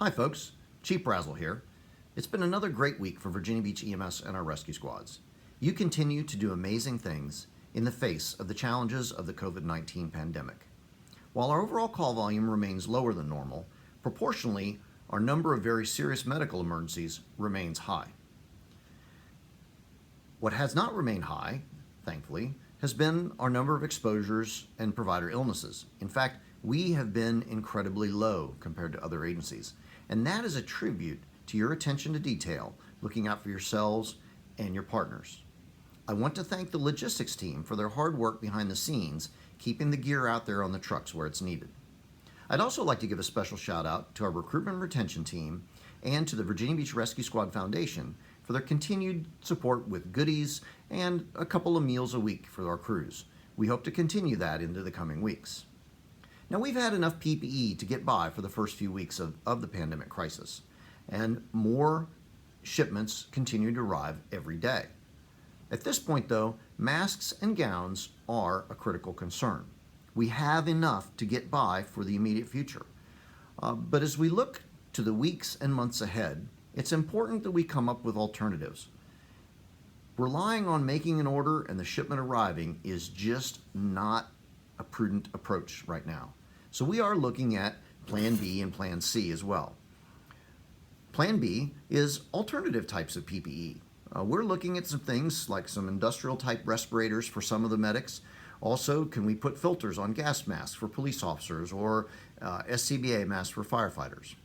Hi folks, Chief Brazle here. It's been another great week for Virginia Beach EMS and our rescue squads. You continue to do amazing things in the face of the challenges of the COVID-19 pandemic. While our overall call volume remains lower than normal, proportionally, our number of very serious medical emergencies remains high. What has not remained high, thankfully, has been our number of exposures and provider illnesses. In fact, we have been incredibly low compared to other agencies, and that is a tribute to your attention to detail, looking out for yourselves and your partners. I want to thank the logistics team for their hard work behind the scenes, keeping the gear out there on the trucks where it's needed. I'd also like to give a special shout out to our recruitment and retention team and to the Virginia Beach Rescue Squad Foundation for their continued support with goodies and a couple of meals a week for our crews. We hope to continue that into the coming weeks. Now, we've had enough PPE to get by for the first few weeks of the pandemic crisis, and more shipments continue to arrive every day. At this point, though, masks and gowns are a critical concern. We have enough to get by for the immediate future. But as we look to the weeks and months ahead, it's important that we come up with alternatives. Relying on making an order and the shipment arriving is just not a prudent approach right now. So we are looking at Plan B and Plan C as well. Plan B is alternative types of PPE. We're looking at some things like some industrial type respirators for some of the medics. Also, can we put filters on gas masks for police officers or SCBA masks for firefighters?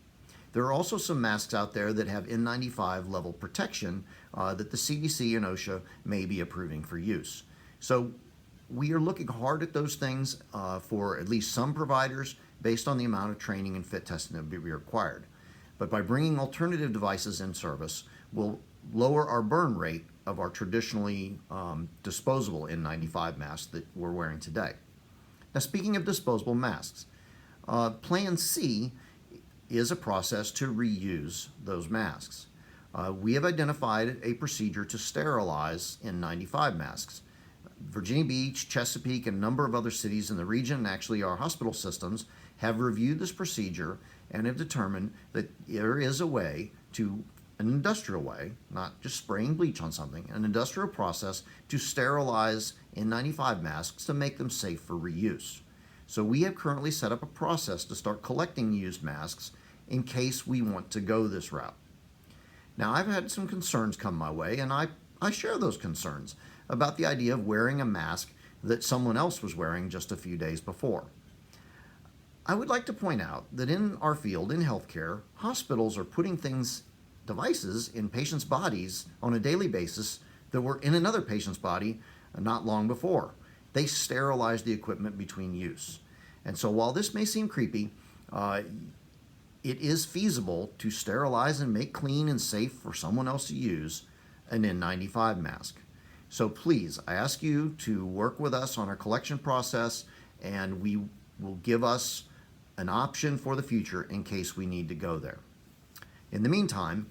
There are also some masks out there that have N95 level protection that the CDC and OSHA may be approving for use. So we are looking hard at those things for at least some providers based on the amount of training and fit testing that will be required. But by bringing alternative devices in service, we'll lower our burn rate of our traditionally disposable N95 masks that we're wearing today. Now, speaking of disposable masks, Plan C is a process to reuse those masks. We have identified a procedure to sterilize N95 masks. Virginia Beach, Chesapeake, and a number of other cities in the region, and actually our hospital systems, have reviewed this procedure and have determined that there is a way to, an industrial way, not just spraying bleach on something, an industrial process to sterilize N95 masks to make them safe for reuse. So we have currently set up a process to start collecting used masks in case we want to go this route. Now, I've had some concerns come my way, and I share those concerns about the idea of wearing a mask that someone else was wearing just a few days before. I would like to point out that in our field, in healthcare, hospitals are putting devices in patients' bodies on a daily basis that were in another patient's body not long before. They sterilize the equipment between use. And so while this may seem creepy, it is feasible to sterilize and make clean and safe for someone else to use an N95 mask. So please, I ask you to work with us on our collection process, and we will give us an option for the future in case we need to go there. In the meantime,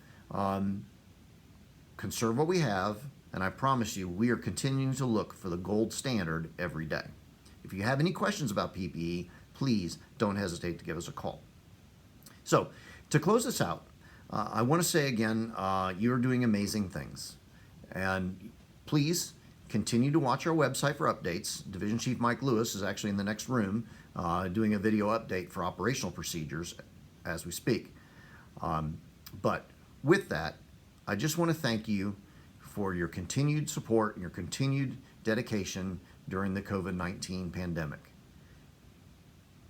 conserve what we have, and I promise you, we are continuing to look for the gold standard every day. If you have any questions about PPE, please don't hesitate to give us a call. So, to close this out, I want to say again, you're doing amazing things. And please continue to watch our website for updates. Division Chief Mike Lewis is actually in the next room doing a video update for operational procedures as we speak. But with that, I just want to thank you for your continued support and your continued dedication during the COVID-19 pandemic.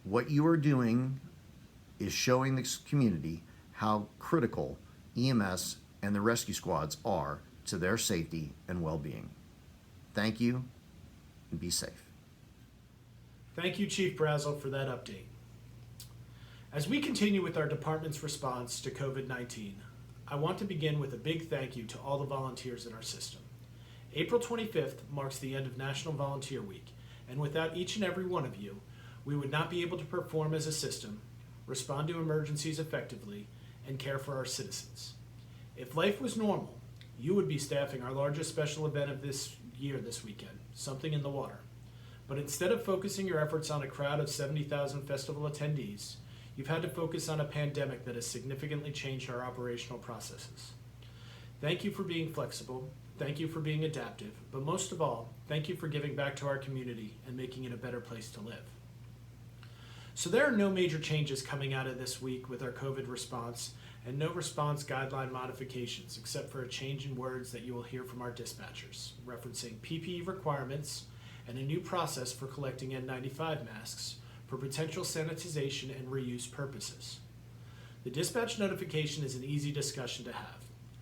What you are doing is showing this community how critical EMS and the rescue squads are to their safety and well-being. Thank you, and be safe. Thank you, Chief Brazle, for that update. As we continue with our department's response to COVID-19, I want to begin with a big thank you to all the volunteers in our system. April 25th marks the end of National Volunteer Week, and without each and every one of you, we would not be able to perform as a system, respond to emergencies effectively, and care for our citizens. If life was normal, you would be staffing our largest special event of this year this weekend, Something in the Water. But instead of focusing your efforts on a crowd of 70,000 festival attendees, You've had to focus on a pandemic that has significantly changed our operational processes. Thank you for being flexible. Thank you for being adaptive. But most of all, thank you for giving back to our community and making it a better place to live. So there are no major changes coming out of this week with our COVID response and no response guideline modifications except for a change in words that you will hear from our dispatchers, referencing PPE requirements and a new process for collecting N95 masks for potential sanitization and reuse purposes. The dispatch notification is an easy discussion to have.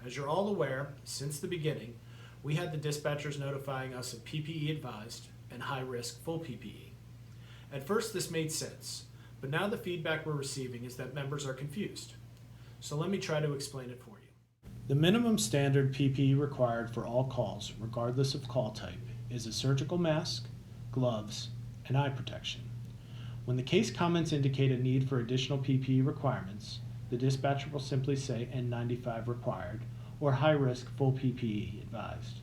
As you're all aware, since the beginning, we had the dispatchers notifying us of PPE advised and high risk full PPE. At first this made sense, but now the feedback we're receiving is that members are confused. So let me try to explain it for you. The minimum standard PPE required for all calls, regardless of call type, is a surgical mask, gloves, and eye protection. When the case comments indicate a need for additional PPE requirements, the dispatcher will simply say N95 required or high risk full PPE advised.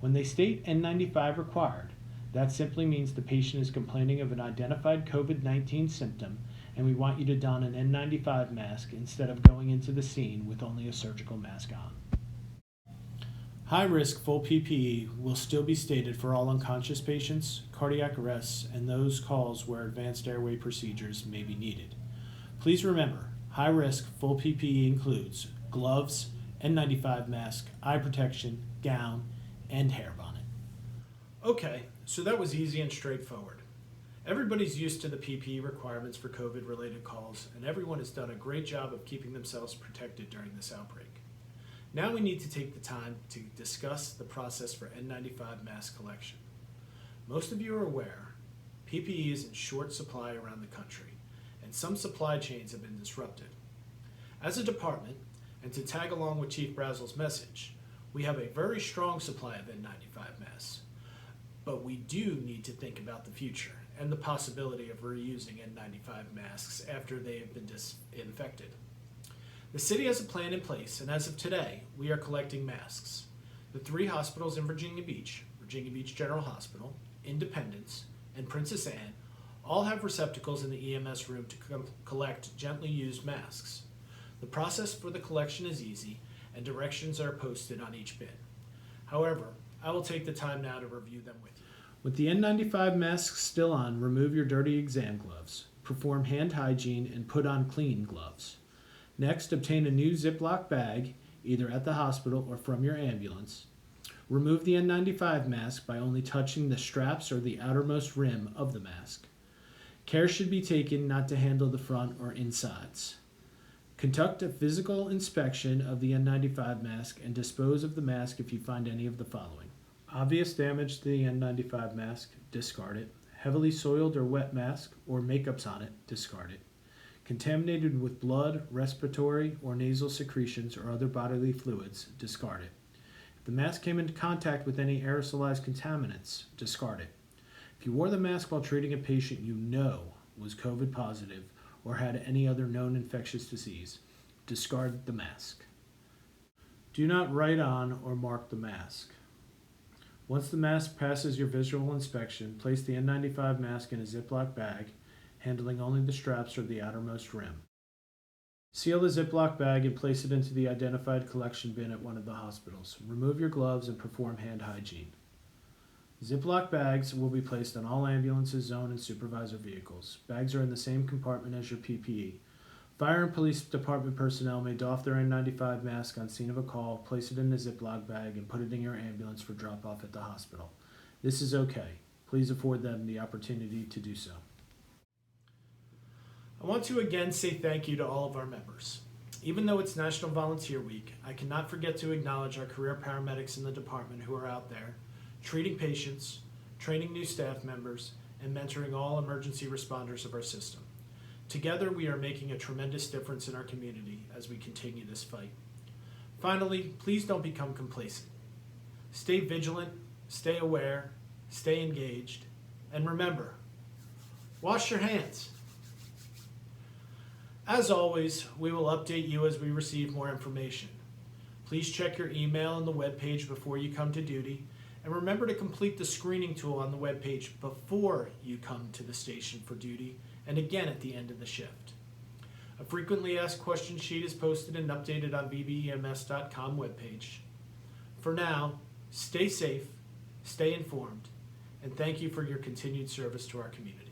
When they state N95 required, that simply means the patient is complaining of an identified COVID-19 symptom and we want you to don an N95 mask instead of going into the scene with only a surgical mask on. High-risk full PPE will still be stated for all unconscious patients, cardiac arrests, and those calls where advanced airway procedures may be needed. Please remember, high-risk full PPE includes gloves, N95 mask, eye protection, gown, and hair bonnet. Okay, so that was easy and straightforward. Everybody's used to the PPE requirements for COVID-related calls, and everyone has done a great job of keeping themselves protected during this outbreak. Now we need to take the time to discuss the process for N95 mask collection. Most of you are aware, PPE is in short supply around the country, and some supply chains have been disrupted. As a department, and to tag along with Chief Brazle's message, we have a very strong supply of N95 masks, but we do need to think about the future and the possibility of reusing N95 masks after they have been disinfected. The city has a plan in place, and as of today, we are collecting masks. The 3 hospitals in Virginia Beach General Hospital, Independence, and Princess Anne, all have receptacles in the EMS room to collect gently used masks. The process for the collection is easy, and directions are posted on each bin. However, I will take the time now to review them with you. With the N95 masks still on, remove your dirty exam gloves. Perform hand hygiene and put on clean gloves. Next, obtain a new Ziploc bag, either at the hospital or from your ambulance. Remove the N95 mask by only touching the straps or the outermost rim of the mask. Care should be taken not to handle the front or insides. Conduct a physical inspection of the N95 mask and dispose of the mask if you find any of the following. Obvious damage to the N95 mask, discard it. Heavily soiled or wet mask or makeups on it, discard it. Contaminated with blood, respiratory, or nasal secretions or other bodily fluids, discard it. If the mask came into contact with any aerosolized contaminants, discard it. If you wore the mask while treating a patient you know was COVID positive or had any other known infectious disease, discard the mask. Do not write on or mark the mask. Once the mask passes your visual inspection, place the N95 mask in a Ziploc bag, handling only the straps or the outermost rim. Seal the Ziploc bag and place it into the identified collection bin at one of the hospitals. Remove your gloves and perform hand hygiene. Ziploc bags will be placed on all ambulances, zone, and supervisor vehicles. Bags are in the same compartment as your PPE. Fire and police department personnel may doff their N95 mask on scene of a call, place it in a Ziploc bag, and put it in your ambulance for drop-off at the hospital. This is okay. Please afford them the opportunity to do so. I want to again say thank you to all of our members. Even though it's National Volunteer Week, I cannot forget to acknowledge our career paramedics in the department who are out there, treating patients, training new staff members, and mentoring all emergency responders of our system. Together, we are making a tremendous difference in our community as we continue this fight. Finally, please don't become complacent. Stay vigilant, stay aware, stay engaged, and remember, wash your hands. As always, we will update you as we receive more information. Please check your email and the webpage before you come to duty, and remember to complete the screening tool on the webpage before you come to the station for duty, and again at the end of the shift. A frequently asked questions sheet is posted and updated on vbems.com webpage. For now, stay safe, stay informed, and thank you for your continued service to our community.